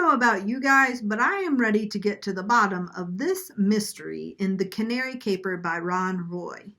know about you guys, but I am ready to get to the bottom of this mystery in The Canary Caper by Ron Roy.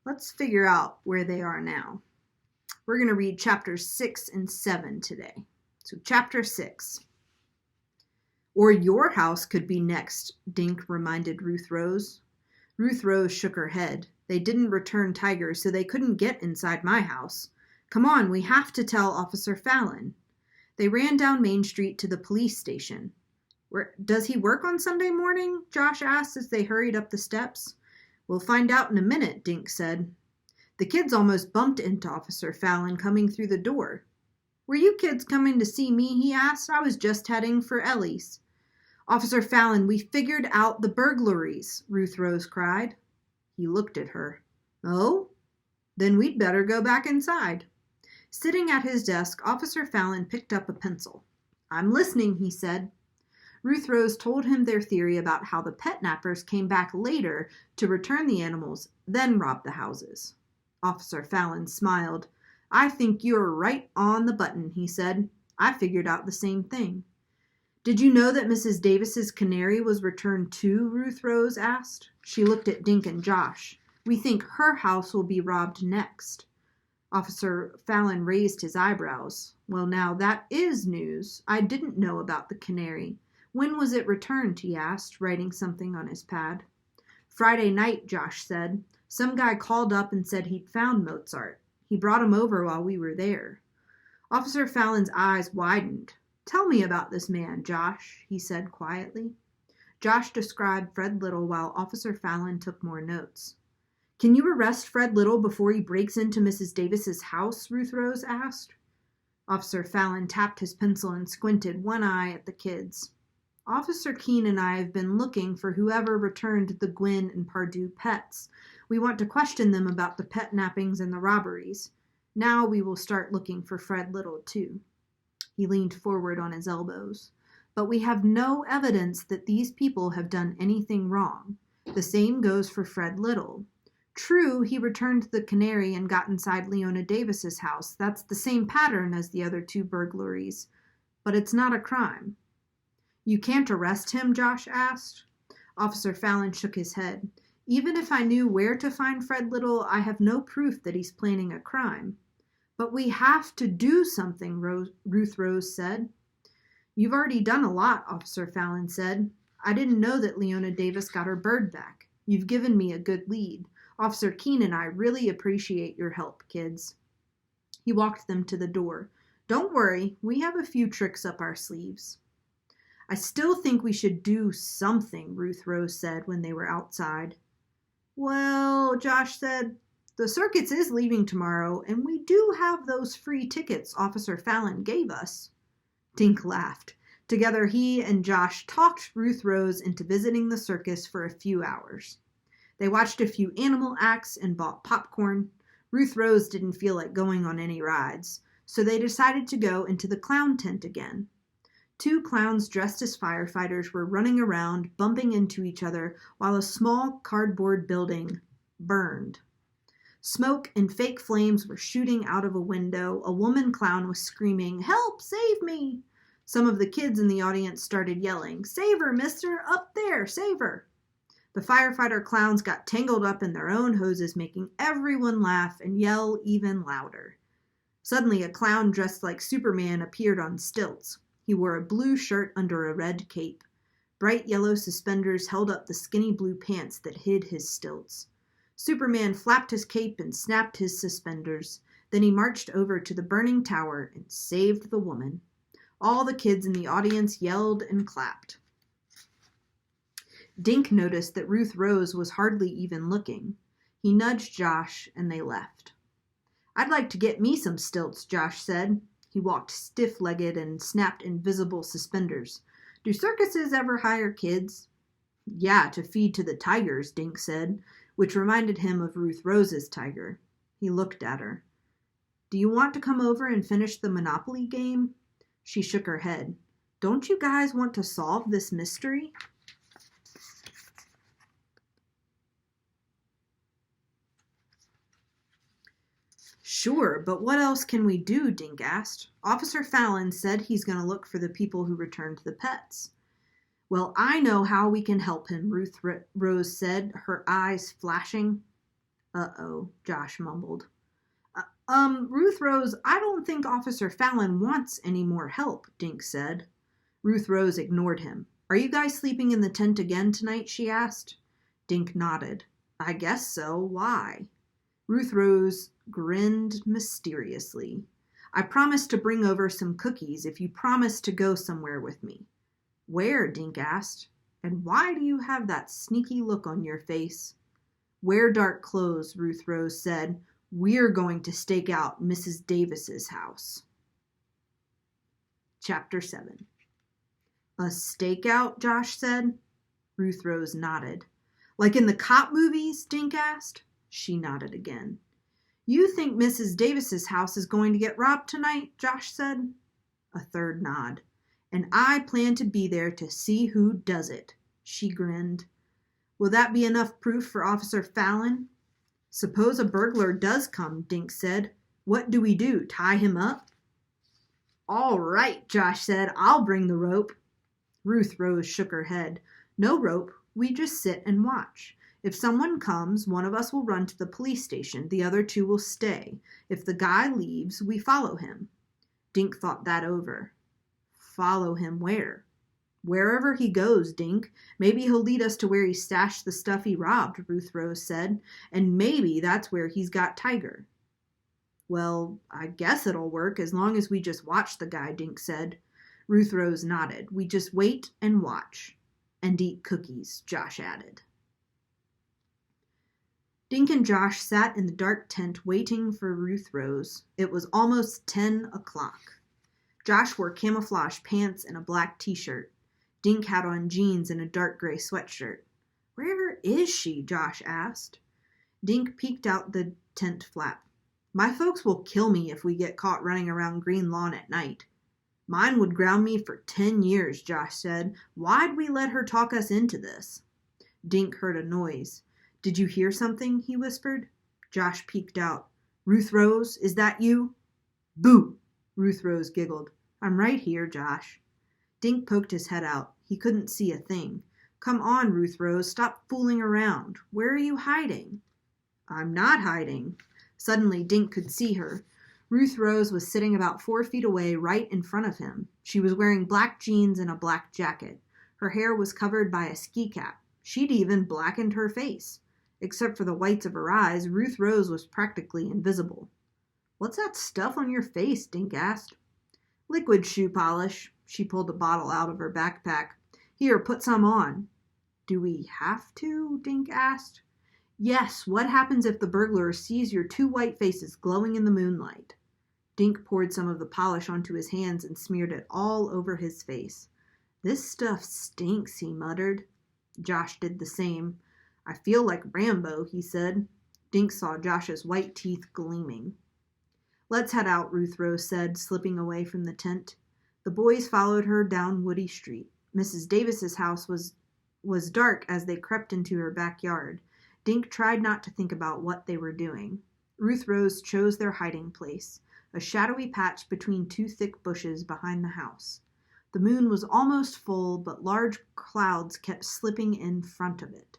Let's figure out where they are now. We're going to read chapters 6 and 7 today. So chapter 6. Or your house could be next, Dink reminded Ruth Rose. Ruth Rose shook her head. They didn't return tigers, so they couldn't get inside my house. Come on, we have to tell Officer Fallon. They ran down Main Street to the police station. Does he work on Sunday morning? Josh asked as they hurried up the steps. We'll find out in a minute, Dink said. The kids almost bumped into Officer Fallon coming through the door. Were you kids coming to see me? He asked. I was just heading for Ellie's. Officer Fallon, we figured out the burglaries, Ruth Rose cried. He looked at her. Oh? Then we'd better go back inside. Sitting at his desk, Officer Fallon picked up a pencil. I'm listening, he said. Ruth Rose told him their theory about how the pet nappers came back later to return the animals, then rob the houses. Officer Fallon smiled. I think you're right on the button, he said. I figured out the same thing. Did you know that Mrs. Davis's canary was returned too? Ruth Rose asked. She looked at Dink and Josh. We think her house will be robbed next. Officer Fallon raised his eyebrows. Well, now that is news. I didn't know about the canary. When was it returned? He asked, writing something on his pad. Friday night, Josh said. Some guy called up and said he'd found Mozart. He brought him over while we were there. Officer Fallon's eyes widened. Tell me about this man, Josh, he said quietly. Josh described Fred Little while Officer Fallon took more notes. Can you arrest Fred Little before he breaks into Mrs. Davis's house? Ruth Rose asked. Officer Fallon tapped his pencil and squinted one eye at the kids. Officer Keene and I have been looking for whoever returned the Gwyn and Pardue pets. We want to question them about the pet nappings and the robberies. Now we will start looking for Fred Little, too. He leaned forward on his elbows. But we have no evidence that these people have done anything wrong. The same goes for Fred Little. True, he returned the canary and got inside Leona Davis's house. That's the same pattern as the other two burglaries. But it's not a crime. You can't arrest him? Josh asked. Officer Fallon shook his head. Even if I knew where to find Fred Little, I have no proof that he's planning a crime. But we have to do something, Ruth Rose said. You've already done a lot, Officer Fallon said. I didn't know that Leona Davis got her bird back. You've given me a good lead. Officer Keene and I really appreciate your help, kids. He walked them to the door. Don't worry, we have a few tricks up our sleeves. I still think we should do something, Ruth Rose said when they were outside. Well, Josh said, the circus is leaving tomorrow, and we do have those free tickets Officer Fallon gave us. Dink laughed. Together he and Josh talked Ruth Rose into visiting the circus for a few hours. They watched a few animal acts and bought popcorn. Ruth Rose didn't feel like going on any rides, so they decided to go into the clown tent again. Two clowns dressed as firefighters were running around, bumping into each other, while a small cardboard building burned. Smoke and fake flames were shooting out of a window. A woman clown was screaming, "Help! Save me!" Some of the kids in the audience started yelling, "Save her, mister! Up there! Save her!" The firefighter clowns got tangled up in their own hoses, making everyone laugh and yell even louder. Suddenly, a clown dressed like Superman appeared on stilts. He wore a blue shirt under a red cape. Bright yellow suspenders held up the skinny blue pants that hid his stilts. Superman flapped his cape and snapped his suspenders. Then he marched over to the burning tower and saved the woman. All the kids in the audience yelled and clapped. Dink noticed that Ruth Rose was hardly even looking. He nudged Josh, and they left. I'd like to get me some stilts, Josh said. He walked stiff-legged and snapped invisible suspenders. Do circuses ever hire kids? Yeah, to feed to the tigers, Dink said, which reminded him of Ruth Rose's tiger. He looked at her. Do you want to come over and finish the Monopoly game? She shook her head. Don't you guys want to solve this mystery? Sure, but what else can we do? Dink asked. Officer Fallon said he's going to look for the people who returned the pets. Well, I know how we can help him, Ruth Rose said, her eyes flashing. Uh-oh, Josh mumbled. Ruth Rose, I don't think Officer Fallon wants any more help, Dink said. Ruth Rose ignored him. Are you guys sleeping in the tent again tonight? She asked. Dink nodded. I guess so. Why? Ruth Rose grinned mysteriously. I promised to bring over some cookies if you promise to go somewhere with me. Where? Dink asked. And why do you have that sneaky look on your face? Wear dark clothes, Ruth Rose said. We're going to stake out Mrs. Davis's house. Chapter 7. A stakeout, Josh said. Ruth Rose nodded. Like in the cop movies? Dink asked. She nodded again. You think Mrs. Davis's house is going to get robbed tonight? Josh said. A third nod. And I plan to be there to see who does it. She grinned. Will that be enough proof for Officer Fallon? Suppose a burglar does come, Dink said. What do we do? Tie him up? All right, Josh said. I'll bring the rope. Ruth Rose shook her head. No rope. We just sit and watch. If someone comes, one of us will run to the police station. The other two will stay. If the guy leaves, we follow him. Dink thought that over. Follow him where? Wherever he goes, Dink. Maybe he'll lead us to where he stashed the stuff he robbed, Ruth Rose said. And maybe that's where he's got Tiger. Well, I guess it'll work as long as we just watch the guy, Dink said. Ruth Rose nodded. We just wait and watch. And eat cookies, Josh added. Dink and Josh sat in the dark tent waiting for Ruth Rose. It was almost 10 o'clock. Josh wore camouflage pants and a black t-shirt. Dink had on jeans and a dark gray sweatshirt. Where is she? Josh asked. Dink peeked out the tent flap. My folks will kill me if we get caught running around Green Lawn at night. Mine would ground me for 10 years, Josh said. Why'd we let her talk us into this? Dink heard a noise. Did you hear something? He whispered. Josh peeked out. Ruth Rose, is that you? Boo! Ruth Rose giggled. I'm right here, Josh. Dink poked his head out. He couldn't see a thing. Come on, Ruth Rose, stop fooling around. Where are you hiding? I'm not hiding. Suddenly, Dink could see her. Ruth Rose was sitting about 4 feet away right in front of him. She was wearing black jeans and a black jacket. Her hair was covered by a ski cap. She'd even blackened her face. Except for the whites of her eyes, Ruth Rose was practically invisible. What's that stuff on your face? Dink asked. Liquid shoe polish. She pulled a bottle out of her backpack. Here, put some on. Do we have to? Dink asked. Yes, what happens if the burglar sees your 2 white faces glowing in the moonlight? Dink poured some of the polish onto his hands and smeared it all over his face. This stuff stinks, he muttered. Josh did the same. I feel like Rambo, he said. Dink saw Josh's white teeth gleaming. Let's head out, Ruth Rose said, slipping away from the tent. The boys followed her down Woody Street. Mrs. Davis's house was dark as they crept into her backyard. Dink tried not to think about what they were doing. Ruth Rose chose their hiding place, a shadowy patch between 2 thick bushes behind the house. The moon was almost full, but large clouds kept slipping in front of it.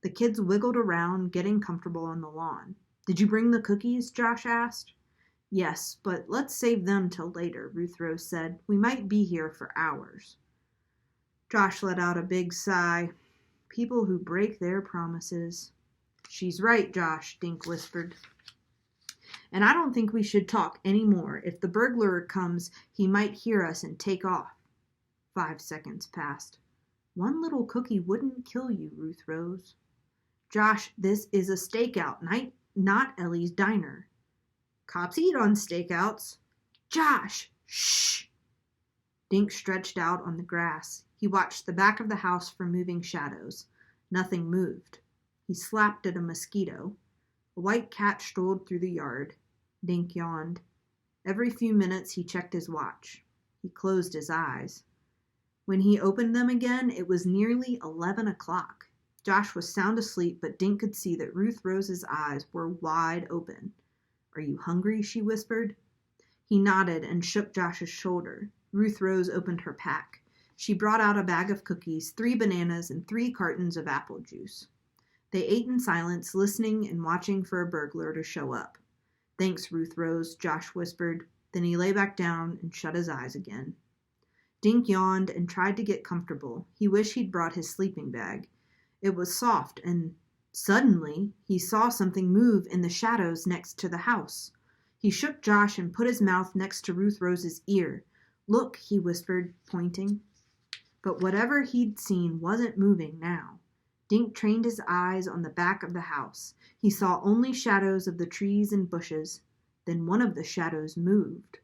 The kids wiggled around, getting comfortable on the lawn. Did you bring the cookies? Josh asked. Yes, but let's save them till later, Ruth Rose said. We might be here for hours. Josh let out a big sigh. People who break their promises. She's right, Josh, Dink whispered. And I don't think we should talk any more. If the burglar comes, he might hear us and take off. 5 seconds passed. 1 little cookie wouldn't kill you, Ruth Rose. Josh, this is a stakeout, not Ellie's diner. Cops eat on stakeouts. Josh, shh! Dink stretched out on the grass. He watched the back of the house for moving shadows. Nothing moved. He slapped at a mosquito. A white cat strolled through the yard. Dink yawned. Every few minutes he checked his watch. He closed his eyes. When he opened them again, it was nearly 11 o'clock. Josh was sound asleep, but Dink could see that Ruth Rose's eyes were wide open. "Are you hungry?" she whispered. He nodded and shook Josh's shoulder. Ruth Rose opened her pack. She brought out a bag of cookies, 3 bananas, and 3 cartons of apple juice. They ate in silence, listening and watching for a burglar to show up. "Thanks, Ruth Rose," Josh whispered. Then he lay back down and shut his eyes again. Dink yawned and tried to get comfortable. He wished he'd brought his sleeping bag. It was soft, and suddenly he saw something move in the shadows next to the house. He shook Josh and put his mouth next to Ruth Rose's ear. "Look," he whispered, pointing. But whatever he'd seen wasn't moving now. Dink trained his eyes on the back of the house. He saw only shadows of the trees and bushes. Then one of the shadows moved.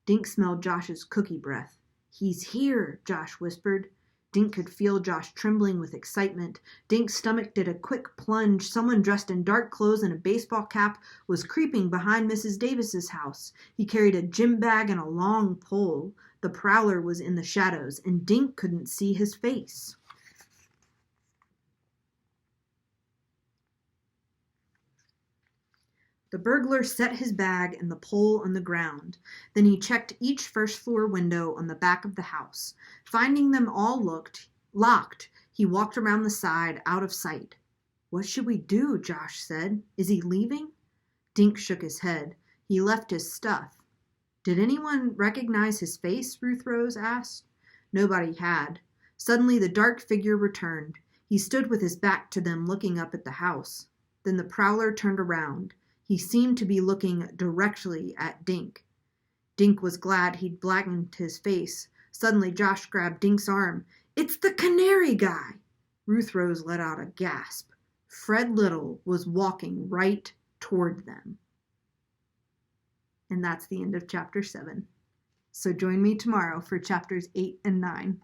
Dink smelled Josh's cookie breath. "He's here," Josh whispered. Dink could feel Josh trembling with excitement. Dink's stomach did a quick plunge. Someone dressed in dark clothes and a baseball cap was creeping behind Mrs. Davis's house. He carried a gym bag and a long pole. The prowler was in the shadows, and Dink couldn't see his face. The burglar set his bag and the pole on the ground. Then he checked each first-floor window on the back of the house. Finding them all locked, he walked around the side, out of sight. "What should we do?" Josh said. "Is he leaving?" Dink shook his head. "He left his stuff." "Did anyone recognize his face?" Ruth Rose asked. Nobody had. Suddenly the dark figure returned. He stood with his back to them, looking up at the house. Then the prowler turned around. He seemed to be looking directly at Dink. Dink was glad he'd blackened his face. Suddenly Josh grabbed Dink's arm. "It's the Canary guy!" Ruth Rose let out a gasp. Fred Little was walking right toward them. And that's the end of chapter 7. So join me tomorrow for chapters 8 and 9.